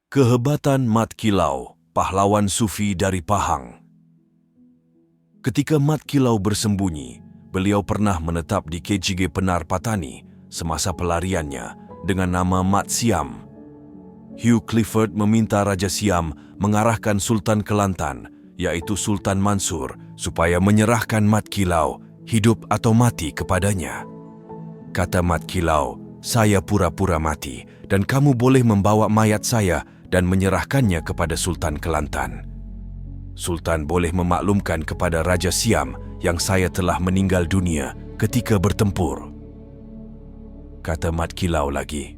Kehebatan Mat Kilau, pahlawan sufi dari Pahang. Ketika Mat Kilau bersembunyi, beliau pernah menetap di KGG Penar Patani semasa pelariannya dengan nama Mat Siam. Hugh Clifford meminta Raja Siam mengarahkan Sultan Kelantan, yaitu Sultan Mansur, supaya menyerahkan Mat Kilau, hidup atau mati kepadanya. Kata Mat Kilau, "Saya pura-pura mati dan kamu boleh membawa mayat saya dan menyerahkannya kepada Sultan Kelantan. Sultan boleh memaklumkan kepada Raja Siam yang saya telah meninggal dunia ketika bertempur." Kata Mat Kilau lagi,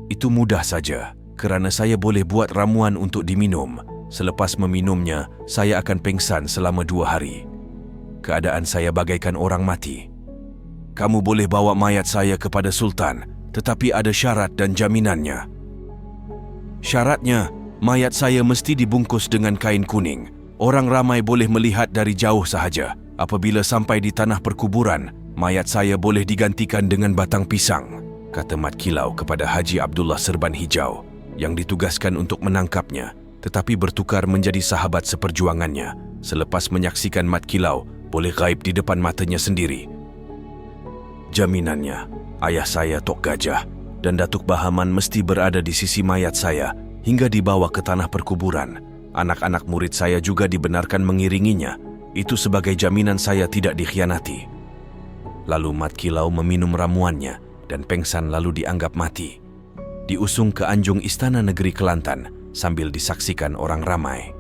"Itu mudah saja, kerana saya boleh buat ramuan untuk diminum. Selepas meminumnya, saya akan pengsan selama 2 hari. Keadaan saya bagaikan orang mati. Kamu boleh bawa mayat saya kepada Sultan, tetapi ada syarat dan jaminannya. Syaratnya, mayat saya mesti dibungkus dengan kain kuning. Orang ramai boleh melihat dari jauh sahaja. Apabila sampai di tanah perkuburan, mayat saya boleh digantikan dengan batang pisang," kata Mat Kilau kepada Haji Abdullah Serban Hijau yang ditugaskan untuk menangkapnya, tetapi bertukar menjadi sahabat seperjuangannya selepas menyaksikan Mat Kilau boleh gaib di depan matanya sendiri. Jaminannya, ayah saya Tok Gajah dan Datuk Bahaman mesti berada di sisi mayat saya hingga dibawa ke tanah perkuburan. Anak-anak murid saya juga dibenarkan mengiringinya. Itu sebagai jaminan saya tidak dikhianati. Lalu Mat Kilau meminum ramuannya dan pengsan lalu dianggap mati. Diusung ke anjung Istana Negeri Kelantan sambil disaksikan orang ramai.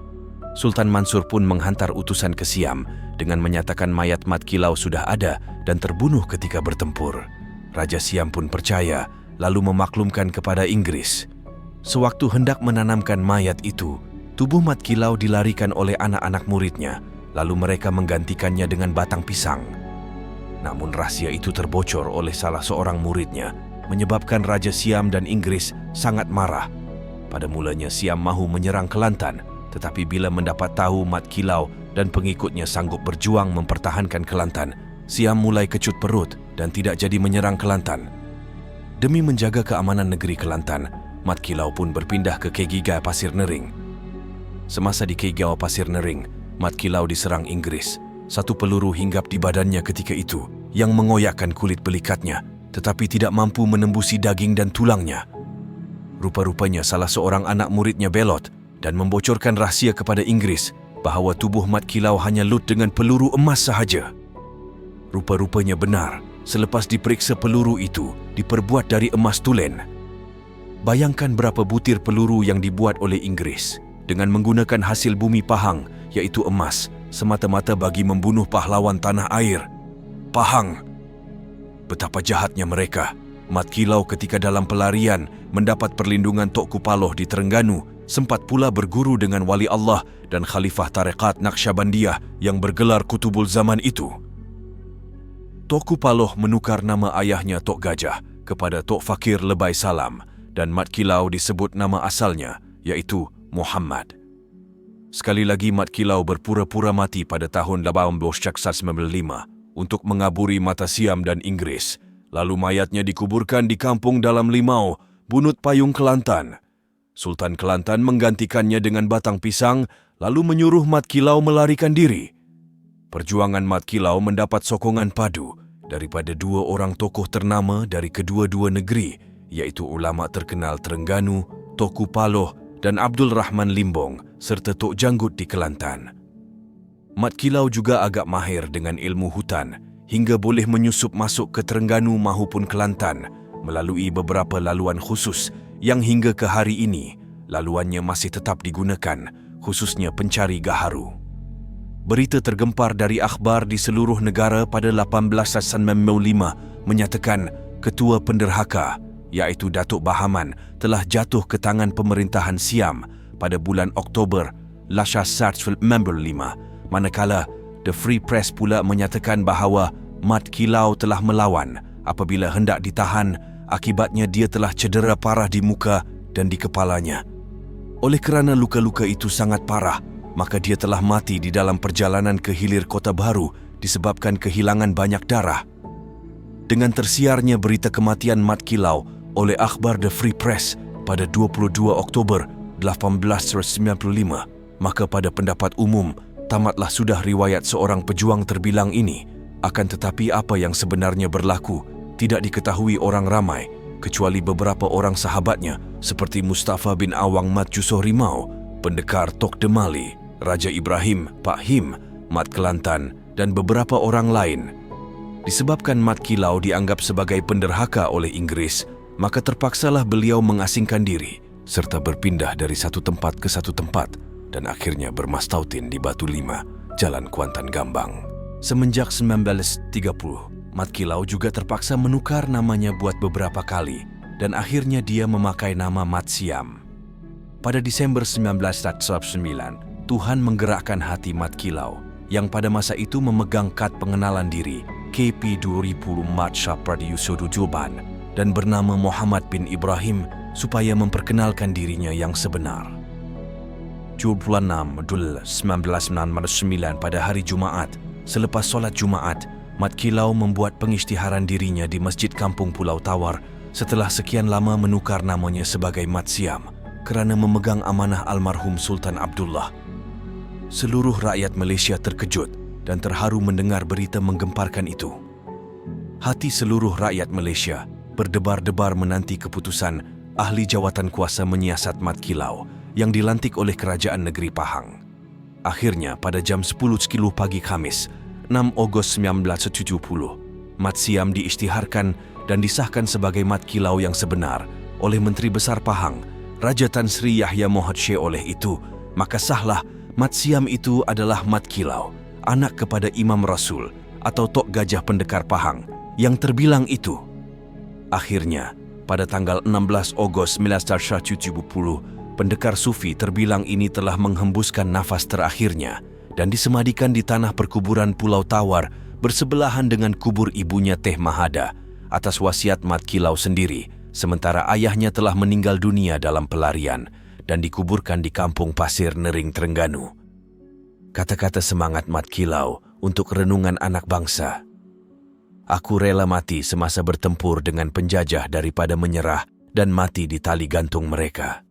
Sultan Mansur pun menghantar utusan ke Siam dengan menyatakan mayat Mat Kilau sudah ada dan terbunuh ketika bertempur. Raja Siam pun percaya, lalu memaklumkan kepada Inggris. Sewaktu hendak menanamkan mayat itu, tubuh Mat Kilau dilarikan oleh anak-anak muridnya, lalu mereka menggantikannya dengan batang pisang. Namun rahsia itu terbocor oleh salah seorang muridnya, menyebabkan Raja Siam dan Inggris sangat marah. Pada mulanya Siam mahu menyerang Kelantan, tetapi bila mendapat tahu Mat Kilau dan pengikutnya sanggup berjuang mempertahankan Kelantan, Siam mulai kecut perut dan tidak jadi menyerang Kelantan. Demi menjaga keamanan negeri Kelantan, Mat Kilau pun berpindah ke KGG Pasir Nering. Semasa di KGG Pasir Nering, Mat Kilau diserang Inggris. Satu peluru hinggap di badannya ketika itu yang mengoyakkan kulit belikatnya, tetapi tidak mampu menembusi daging dan tulangnya. Rupa-rupanya salah seorang anak muridnya belot dan membocorkan rahsia kepada Inggris bahawa tubuh Mat Kilau hanya lut dengan peluru emas sahaja. Rupa-rupanya benar, selepas diperiksa peluru itu diperbuat dari emas tulen. Bayangkan berapa butir peluru yang dibuat oleh Inggris dengan menggunakan hasil bumi Pahang, iaitu emas, semata-mata bagi membunuh pahlawan tanah air, Pahang. Betapa jahatnya mereka. Mat Kilau ketika dalam pelarian mendapat perlindungan Tok Kupaloh di Terengganu, sempat pula berguru dengan Wali Allah dan Khalifah Tarekat Naqsyabandiyah yang bergelar Kutubul Zaman itu. Tok Kupaloh menukar nama ayahnya Tok Gajah kepada Tok Fakir Lebay Salam dan Mat Kilau disebut nama asalnya, iaitu Muhammad. Sekali lagi Mat Kilau berpura-pura mati pada tahun 1895 untuk mengaburi mata Siam dan Inggris. Lalu mayatnya dikuburkan di kampung dalam Limau, Bunut Payung, Kelantan. Sultan Kelantan menggantikannya dengan batang pisang, lalu menyuruh Mat Kilau melarikan diri. Perjuangan Mat Kilau mendapat sokongan padu daripada 2 orang tokoh ternama dari kedua-dua negeri, iaitu ulama terkenal Terengganu, Tok Kupaloh dan Abdul Rahman Limbong serta Tok Janggut di Kelantan. Mat Kilau juga agak mahir dengan ilmu hutan hingga boleh menyusup masuk ke Terengganu maupun Kelantan melalui beberapa laluan khusus yang hingga ke hari ini laluannya masih tetap digunakan, khususnya pencari gaharu. Berita tergempar dari akhbar di seluruh negara pada 1895 menyatakan ketua penderhaka, iaitu Datuk Bahaman, telah jatuh ke tangan pemerintahan Siam pada bulan Oktober 1895, manakala The Free Press pula menyatakan bahawa Mat Kilau telah melawan apabila hendak ditahan, akibatnya dia telah cedera parah di muka dan di kepalanya. Oleh kerana luka-luka itu sangat parah, maka dia telah mati di dalam perjalanan ke hilir Kota Baru disebabkan kehilangan banyak darah. Dengan tersiarnya berita kematian Mat Kilau oleh akhbar The Free Press pada 22 Oktober 1895, maka pada pendapat umum, tamatlah sudah riwayat seorang pejuang terbilang ini. Akan tetapi apa yang sebenarnya berlaku tidak diketahui orang ramai, kecuali beberapa orang sahabatnya seperti Mustafa bin Awang Mat Jusoh Rimau, pendekar Tok Demali, Raja Ibrahim, Pak Him, Mat Kelantan, dan beberapa orang lain. Disebabkan Mat Kilau dianggap sebagai penderhaka oleh Inggris, maka terpaksalah beliau mengasingkan diri serta berpindah dari satu tempat ke satu tempat dan akhirnya bermastautin di Batu Lima, Jalan Kuantan Gambang. Semenjak 1930, Mat Kilau juga terpaksa menukar namanya buat beberapa kali dan akhirnya dia memakai nama Mat Siam. Pada Desember 1949, Tuhan menggerakkan hati Mat Kilau yang pada masa itu memegang kad pengenalan diri KP 2000 Mat Syaprat Yusodu Julban dan bernama Muhammad bin Ibrahim supaya memperkenalkan dirinya yang sebenar. 26 Dul 1999 pada hari Jumaat, selepas solat Jumaat, Mat Kilau membuat pengisytiharan dirinya di Masjid Kampung Pulau Tawar setelah sekian lama menukar namanya sebagai Mat Siam kerana memegang amanah almarhum Sultan Abdullah. Seluruh rakyat Malaysia terkejut dan terharu mendengar berita menggemparkan itu. Hati seluruh rakyat Malaysia berdebar-debar menanti keputusan ahli jawatan kuasa menyiasat Mat Kilau yang dilantik oleh Kerajaan Negeri Pahang. Akhirnya pada jam 10.10 pagi Khamis, 6 Ogos 1970, Mat Siam diisytiharkan dan disahkan sebagai Mat Kilau yang sebenar oleh Menteri Besar Pahang, Raja Tan Sri Yahya Mohd Sheh. Oleh itu, maka sahlah Mat Siam itu adalah Mat Kilau, anak kepada Imam Rasul atau Tok Gajah Pendekar Pahang yang terbilang itu. Akhirnya, pada tanggal 16 Ogos 1970, pendekar sufi terbilang ini telah menghembuskan nafas terakhirnya dan disemadikan di tanah perkuburan Pulau Tawar bersebelahan dengan kubur ibunya Teh Mahada atas wasiat Mat Kilau sendiri, sementara ayahnya telah meninggal dunia dalam pelarian dan dikuburkan di Kampung Pasir Nering, Terengganu. Kata-kata semangat Mat Kilau untuk renungan anak bangsa. Aku rela mati semasa bertempur dengan penjajah daripada menyerah dan mati di tali gantung mereka.